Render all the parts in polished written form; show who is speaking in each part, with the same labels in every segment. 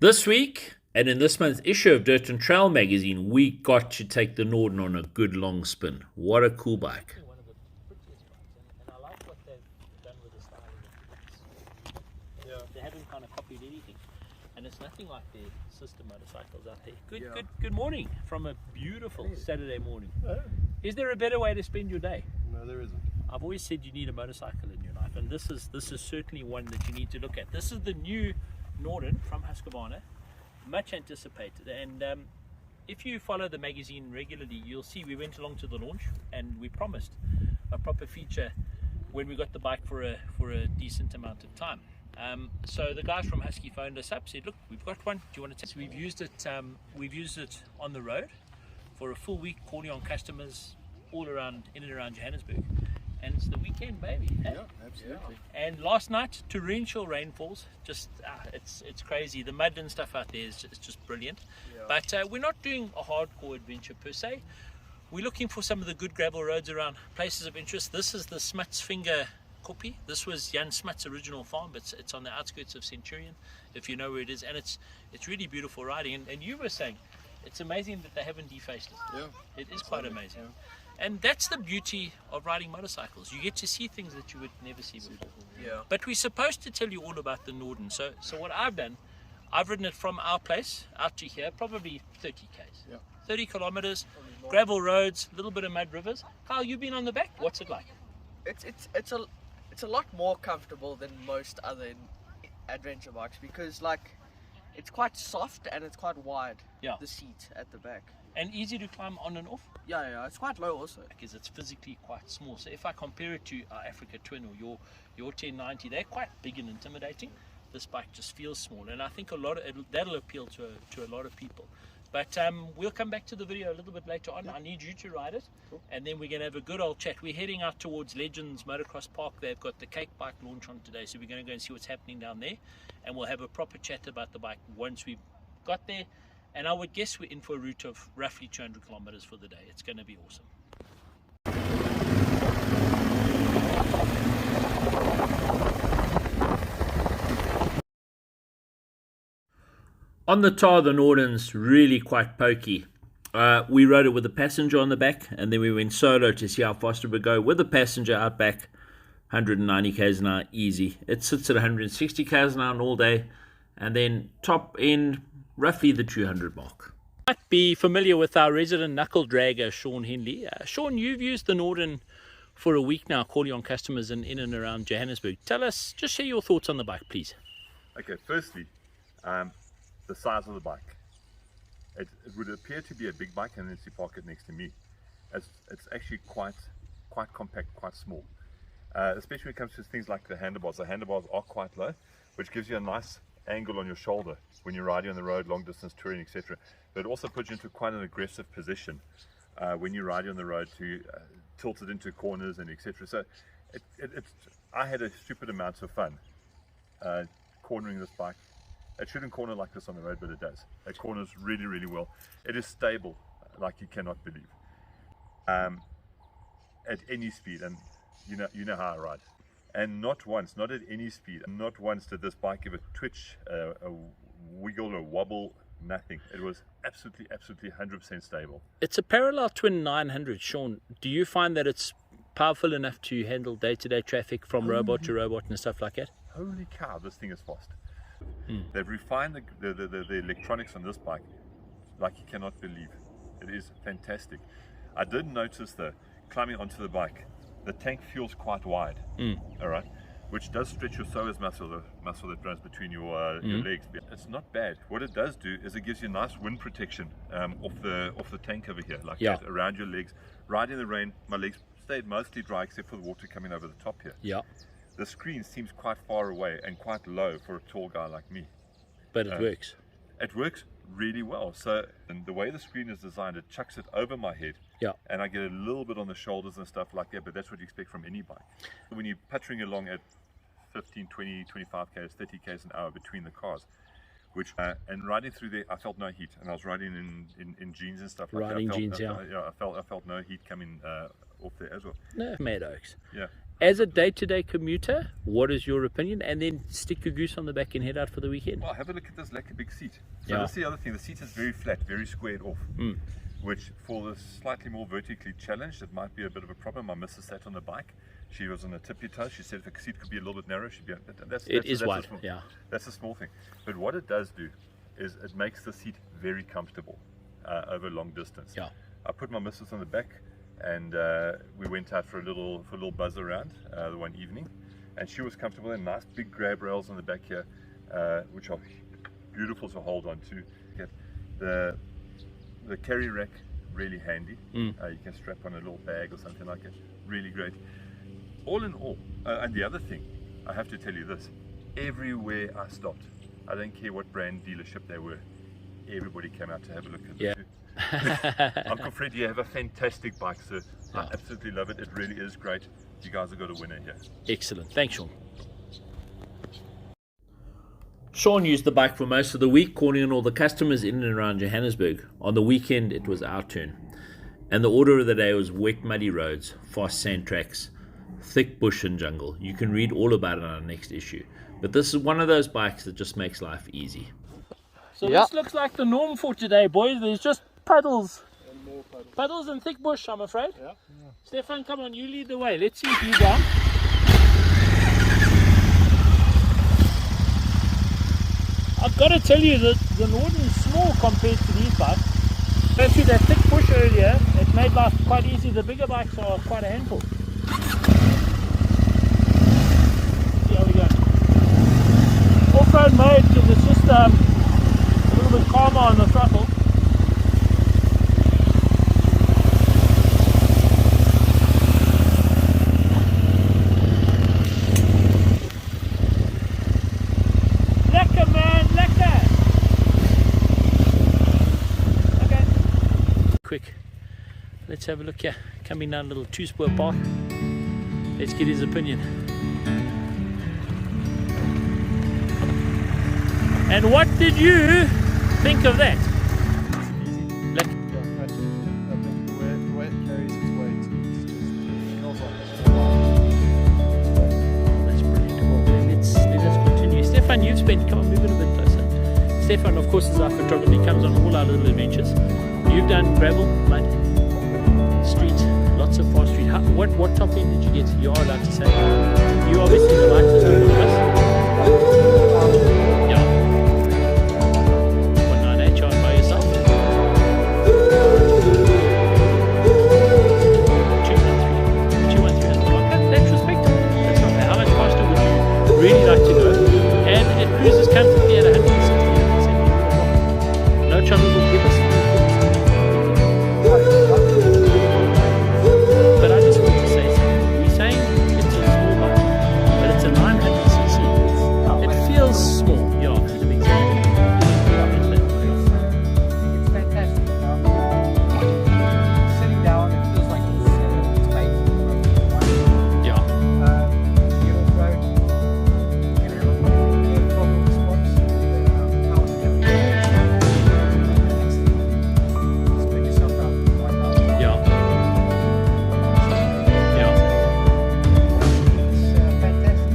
Speaker 1: This week, and in this month's issue of Dirt and Trail magazine, we got to take the Norden on a good long spin. What a cool bike.
Speaker 2: One of the prettiest bikes, and I like what they've done with the styling. They haven't kind of copied anything, and it's nothing like the sister motorcycles out there. Good morning from a beautiful Saturday morning. Is there a better way to spend your day?
Speaker 3: No, there isn't.
Speaker 2: I've always said you need a motorcycle in your life, and this is certainly one that you need to look at. This is the new Norden from Husqvarna, much anticipated, and if you follow the magazine regularly, you'll see we went along to the launch and we promised a proper feature when we got the bike for a decent amount of time. So the guys from Husky phoned us up, said, look, we've got one, do you want to test? So we've used it on the road for a full week, calling on customers all around, in and around Johannesburg. And it's the weekend, baby. Hey?
Speaker 3: Yeah, absolutely.
Speaker 2: And last night, torrential rainfalls. Just it's crazy. The mud and stuff out there is just brilliant. Yeah. But we're not doing a hardcore adventure per se. We're looking for some of the good gravel roads around, places of interest. This is the Smuts Finger Koppie. This was Jan Smuts' original farm, but it's on the outskirts of Centurion, if you know where it is. And it's really beautiful riding. And you were saying, it's amazing that they haven't defaced it.
Speaker 3: Yeah,
Speaker 2: it is quite amazing. Yeah. And that's the beauty of riding motorcycles. You get to see things that you would never see before.
Speaker 3: Yeah.
Speaker 2: But we're supposed to tell you all about the Norden. So what I've done, I've ridden it from our place out to here, probably 30 k's.
Speaker 3: Yeah.
Speaker 2: 30 kilometers, gravel roads, a little bit of mud rivers. Kyle, you've been on the back. What's it like?
Speaker 4: It's a lot more comfortable than most other adventure bikes because it's quite soft and it's quite wide.
Speaker 2: Yeah.
Speaker 4: The seat at the back.
Speaker 2: And easy to climb on and off?
Speaker 4: Yeah, it's quite low also.
Speaker 2: Because it's physically quite small. So if I compare it to our Africa Twin or your 1090, they're quite big and intimidating. This bike just feels small, and I think that'll appeal to a lot of people. But we'll come back to the video a little bit later on. I need you to ride it, and then we're going to have a good old chat. We're heading out towards Legends Motocross Park. They've got the cake bike launch on today, so we're going to go and see what's happening down there, and we'll have a proper chat about the bike once we've got there. And I would guess we're in for a route of roughly 200 kilometers for the day. It's going to be awesome.
Speaker 1: On the tar, the Norden's really quite pokey. We rode it with a passenger on the back, and then we went solo to see how fast it would go with a passenger out back. 190 k's an hour, easy. It sits at 160 k's an hour all day, and then top end, roughly the 200 mark.
Speaker 2: You might be familiar with our resident knuckle dragger, Sean Henley. Sean, you've used the Norden for a week now, calling on customers in and around Johannesburg. Tell us, just share your thoughts on the bike, please.
Speaker 3: Okay, firstly, the size of the bike. It would appear to be a big bike unless you park it next to me. It's actually quite compact, quite small. Especially when it comes to things like the handlebars. The handlebars are quite low, which gives you a nice angle on your shoulder when you're riding on the road, long distance touring, etc. But it also puts you into quite an aggressive position when you're riding on the road to tilt it into corners and etc. So I had a stupid amount of fun cornering this bike. It shouldn't corner like this on the road, but it does. It corners really, really well. It is stable like you cannot believe at any speed, and you know how I ride. And not once, not at any speed, not once did this bike give a twitch, a wiggle, a wobble, nothing. It was absolutely 100% stable.
Speaker 2: It's a parallel twin 900, Sean. Do you find that it's powerful enough to handle day-to-day traffic from robot to robot and stuff like that?
Speaker 3: Holy cow, this thing is fast. They've refined the electronics on this bike like you cannot believe. It is fantastic. I did notice though, climbing onto the bike, the tank feels quite wide, all right, which does stretch your psoas muscle, the muscle that runs between your legs. It's not bad. What it does do is it gives you nice wind protection off the tank over here, like that, around your legs. Riding in the rain, my legs stayed mostly dry except for the water coming over the top here.
Speaker 2: Yeah.
Speaker 3: The screen seems quite far away and quite low for a tall guy like me.
Speaker 2: But it works.
Speaker 3: It works really well. So, and the way the screen is designed, it chucks it over my head.
Speaker 2: Yeah.
Speaker 3: And I get a little bit on the shoulders and stuff like that, but that's what you expect from any bike. When you're puttering along at 15, 20, 25 k's, 30 k's an hour between the cars, which and riding through there, I felt no heat, and I was riding in jeans and stuff like that.
Speaker 2: Riding jeans,
Speaker 3: I felt no heat coming off there as well.
Speaker 2: No, Mad Oaks.
Speaker 3: Yeah.
Speaker 2: as a day-to-day commuter, what is your opinion? And then stick your goose on the back and head out for the weekend.
Speaker 3: Well, have a look at this lekker big seat. So
Speaker 2: Yeah.
Speaker 3: that's the other thing. The seat is very flat, very squared off. Which for the slightly more vertically challenged, it might be a bit of a problem. My missus sat on the bike. She was on a tippy toe. She said if the seat could be a little bit narrow, she'd be.
Speaker 2: It is wide, yeah.
Speaker 3: That's a small thing. But what it does do is it makes the seat very comfortable over long distance.
Speaker 2: Yeah.
Speaker 3: I put my missus on the back, and we went out for a little buzz around the one evening, and she was comfortable. And nice big grab rails on the back here, which are beautiful to hold on to. Get the carry rack, really handy. You can strap on a little bag or something like it. Really great. All in all, and the other thing, I have to tell you this: everywhere I stopped, I don't care what brand dealership they were, everybody came out to have a look at it.
Speaker 2: Yeah.
Speaker 3: Uncle Fred, you have a fantastic bike, sir. I absolutely love it. It really is great. You guys have got a winner here.
Speaker 2: Excellent. Thanks, Sean.
Speaker 1: Sean used the bike for most of the week, calling on all the customers in and around Johannesburg. On the weekend, it was our turn. And the order of the day was wet, muddy roads, fast sand tracks, thick bush and jungle. You can read all about it on our next issue. But this is one of those bikes that just makes life easy.
Speaker 2: So this looks like the norm for today, boys. There's just puddles.
Speaker 5: And more puddles.
Speaker 2: Puddles and thick bush, I'm afraid.
Speaker 5: Yeah.
Speaker 2: Stefan, come on, you lead the way. Let's see if you down. I've got to tell you that the Norden is small compared to these bikes. Going through that thick bush earlier, it made life quite easy. The bigger bikes are quite a handful. See how we go. Off-road mode, because it's just a little bit calmer on the throttle. Lekker man, lekker! Okay. Quick, let's have a look here. Coming down a little two-spur path. Let's get his opinion. And what did you think of that?
Speaker 5: Yeah, that's easy. I think the way it carries its weight, it feels like it's
Speaker 2: That's brilliant. Well, let us continue. Stefan, you've spent, come on, move it a bit closer. Stefan, of course, is our photographer. He comes on all our little adventures. You've done gravel, mud, street, lots of fast street. What top end did you get? You are allowed to say. You obviously the lightest of all of us. Yeah. 198 chart by yourself. 213 at the clock. That's respectable. That's not bad. How much faster would you really like to go? And it cruises comfortably at 160, 170. No trouble will give us. But I just want to say something. We're saying it's a small bike, but it's a 900cc. It feels small, yeah, in a big city.
Speaker 6: It's fantastic. Sitting down, it feels like it's made for
Speaker 2: Yeah.
Speaker 6: get off road. You can have a problem spots. Spin yourself out. Wipe out.
Speaker 2: Yeah. Yeah.
Speaker 6: It's fantastic.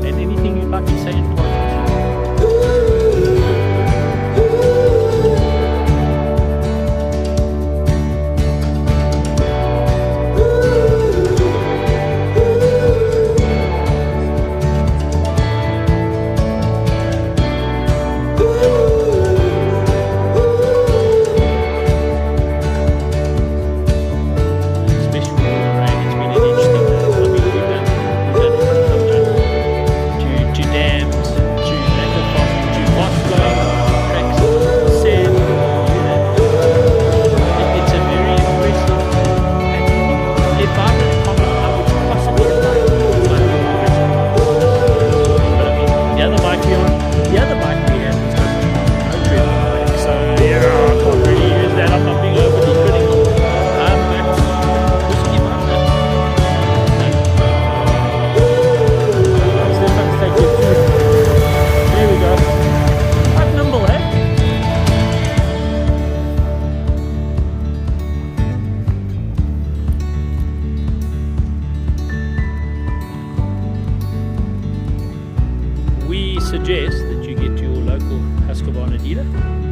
Speaker 2: And anything you'd like to say in closing? Especially with the rain, it's been an interesting day. I mean, we've done everything from jungle to dams, to lack of fast flowing tracks, sand, it's a very impressive activity. If I were to comment, I would possibly like to do one but I mean, the other bike we have is got no tread on the back, so yeah, I can't really use that. I'm not being overly critical. But risky mountain. Stefan's taking it through. There we go. Quite nimble, eh? dealer.